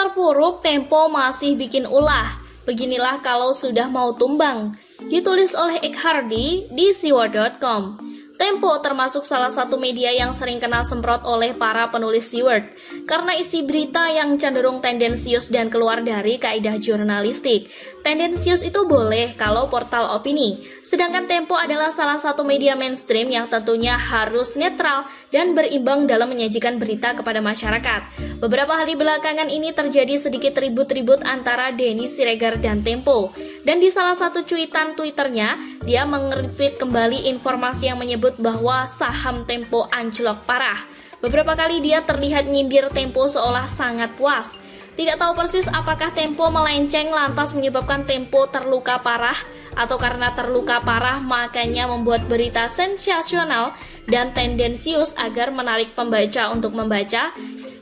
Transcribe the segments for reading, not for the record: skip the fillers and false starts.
terpuruk, Tempo masih bikin ulah. Beginilah kalau sudah mau tumbang. Ditulis oleh Ek Hardy di siward.com. Tempo termasuk salah satu media yang sering kena semprot oleh para penulis Siward karena isi berita yang cenderung tendensius dan keluar dari kaidah jurnalistik. Tendensius itu boleh kalau portal opini, sedangkan Tempo adalah salah satu media mainstream yang tentunya harus netral dan berimbang dalam menyajikan berita kepada masyarakat. Beberapa hari belakangan ini terjadi sedikit ribut-ribut antara Denny Siregar dan Tempo. Dan di salah satu cuitan Twitternya, dia nge-retweet kembali informasi yang menyebut bahwa saham Tempo anjlok parah. Beberapa kali dia terlihat nyindir Tempo seolah sangat puas. Tidak tahu persis apakah Tempo melenceng lantas menyebabkan Tempo terluka parah, atau karena terluka parah makanya membuat berita sensasional dan tendensius agar menarik pembaca untuk membaca.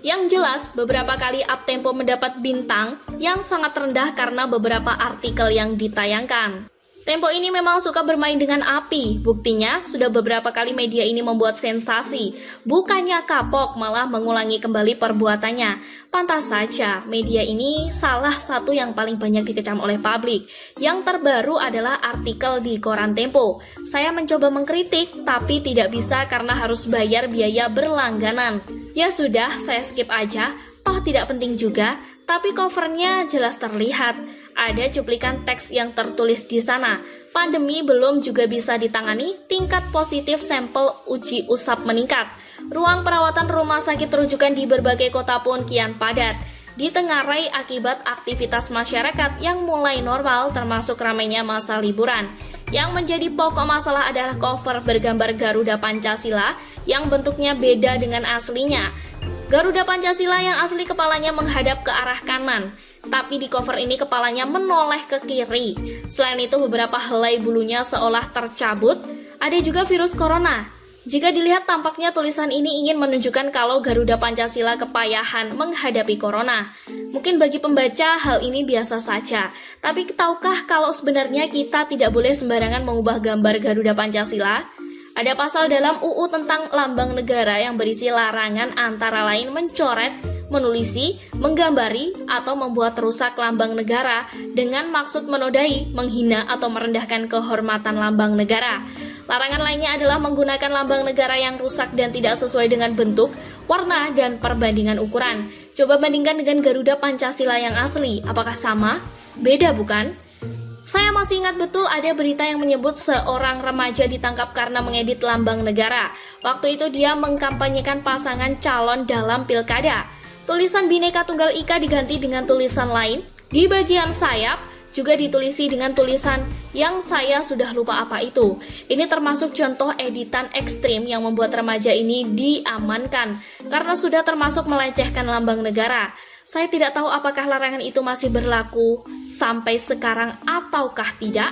Yang jelas, beberapa kali Up Tempo mendapat bintang yang sangat rendah karena beberapa artikel yang ditayangkan. Tempo ini memang suka bermain dengan api. Buktinya, sudah beberapa kali media ini membuat sensasi. Bukannya kapok, malah mengulangi kembali perbuatannya. Pantas saja, media ini salah satu yang paling banyak dikecam oleh publik. Yang terbaru adalah artikel di koran Tempo. Saya mencoba mengkritik, tapi tidak bisa karena harus bayar biaya berlangganan. Ya sudah, saya skip aja, toh tidak penting juga. Tapi covernya jelas terlihat. Ada cuplikan teks yang tertulis di sana. Pandemi belum juga bisa ditangani, tingkat positif sampel uji usap meningkat. Ruang perawatan rumah sakit rujukan di berbagai kota pun kian padat. Ditengarai akibat aktivitas masyarakat yang mulai normal termasuk ramainya masa liburan. Yang menjadi pokok masalah adalah cover bergambar Garuda Pancasila yang bentuknya beda dengan aslinya. Garuda Pancasila yang asli kepalanya menghadap ke arah kanan, tapi di cover ini kepalanya menoleh ke kiri. Selain itu beberapa helai bulunya seolah tercabut. Ada juga virus corona. Jika dilihat tampaknya tulisan ini ingin menunjukkan kalau Garuda Pancasila kepayahan menghadapi corona. Mungkin bagi pembaca hal ini biasa saja, tapi tahukah kalau sebenarnya kita tidak boleh sembarangan mengubah gambar Garuda Pancasila? Ada pasal dalam UU tentang lambang negara yang berisi larangan antara lain mencoret, menulisi, menggambari, atau membuat rusak lambang negara dengan maksud menodai, menghina, atau merendahkan kehormatan lambang negara. Larangan lainnya adalah menggunakan lambang negara yang rusak dan tidak sesuai dengan bentuk, warna, dan perbandingan ukuran. Coba bandingkan dengan Garuda Pancasila yang asli, apakah sama? Beda bukan? Saya masih ingat betul ada berita yang menyebut seorang remaja ditangkap karena mengedit lambang negara. Waktu itu dia mengkampanyekan pasangan calon dalam pilkada. Tulisan Bhinneka Tunggal Ika diganti dengan tulisan lain. Di bagian sayap juga ditulisi dengan tulisan yang saya sudah lupa apa itu. Ini termasuk contoh editan ekstrim yang membuat remaja ini diamankan karena sudah termasuk melecehkan lambang negara. Saya tidak tahu apakah larangan itu masih berlaku sampai sekarang ataukah tidak.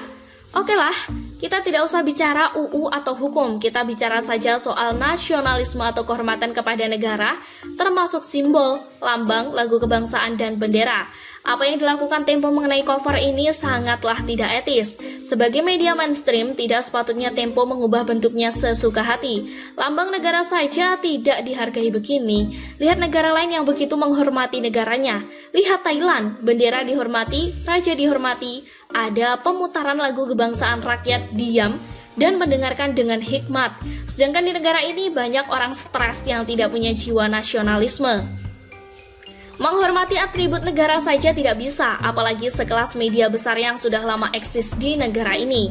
Oke lah, kita tidak usah bicara UU atau hukum, kita bicara saja soal nasionalisme atau kehormatan kepada negara, termasuk simbol, lambang, lagu kebangsaan, dan bendera. Apa yang dilakukan Tempo mengenai cover ini sangatlah tidak etis. Sebagai media mainstream, tidak sepatutnya Tempo mengubah bentuknya sesuka hati. Lambang negara saja tidak dihargai begini. Lihat negara lain yang begitu menghormati negaranya. Lihat Thailand, bendera dihormati, raja dihormati, ada pemutaran lagu kebangsaan rakyat diam dan mendengarkan dengan hikmat. Sedangkan di negara ini banyak orang stres yang tidak punya jiwa nasionalisme. Menghormati atribut negara saja tidak bisa, apalagi sekelas media besar yang sudah lama eksis di negara ini.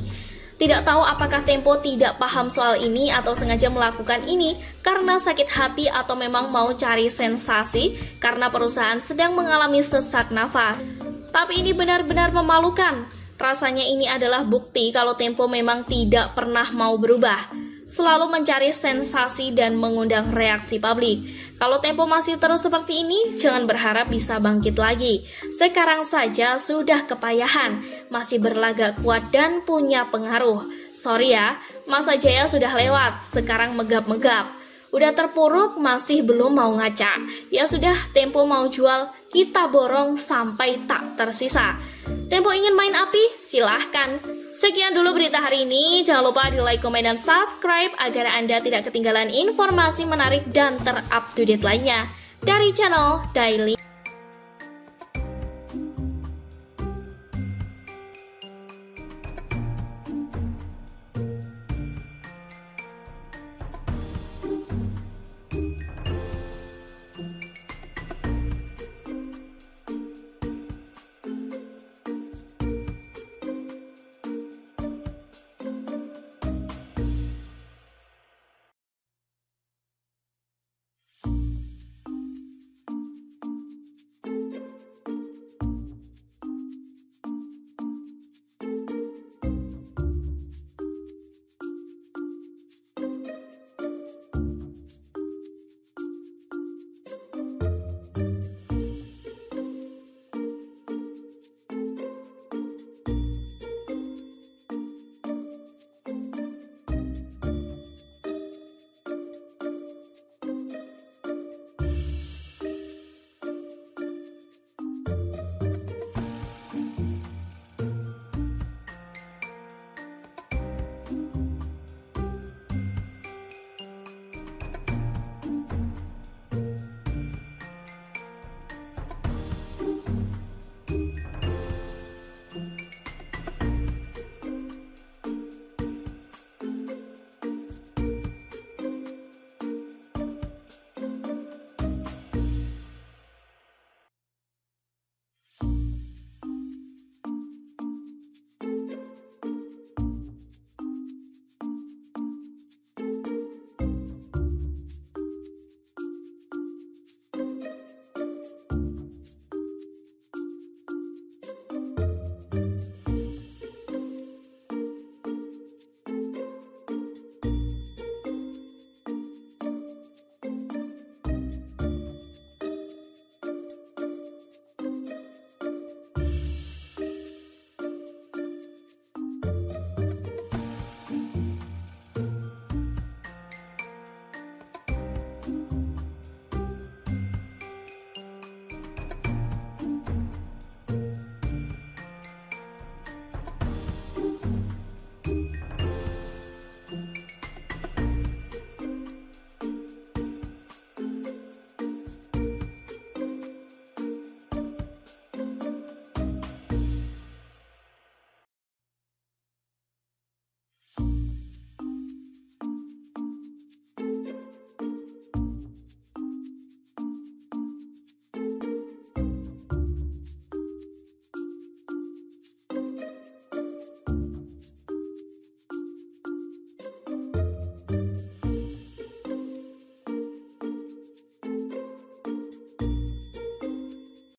Tidak tahu apakah Tempo tidak paham soal ini atau sengaja melakukan ini karena sakit hati atau memang mau cari sensasi karena perusahaan sedang mengalami sesak nafas. Tapi ini benar-benar memalukan. Rasanya ini adalah bukti kalau Tempo memang tidak pernah mau berubah. Selalu mencari sensasi dan mengundang reaksi publik. Kalau Tempo masih terus seperti ini, jangan berharap bisa bangkit lagi. Sekarang saja sudah kepayahan, masih berlagak kuat dan punya pengaruh. Sorry ya, masa jaya sudah lewat, sekarang megap-megap. Udah terpuruk, masih belum mau ngaca. Ya sudah, Tempo mau jual, kita borong sampai tak tersisa. Tempo ingin main api? Silahkan. Sekian dulu berita hari ini. Jangan lupa di like, komen, dan subscribe agar Anda tidak ketinggalan informasi menarik dan terupdate lainnya dari channel Daily.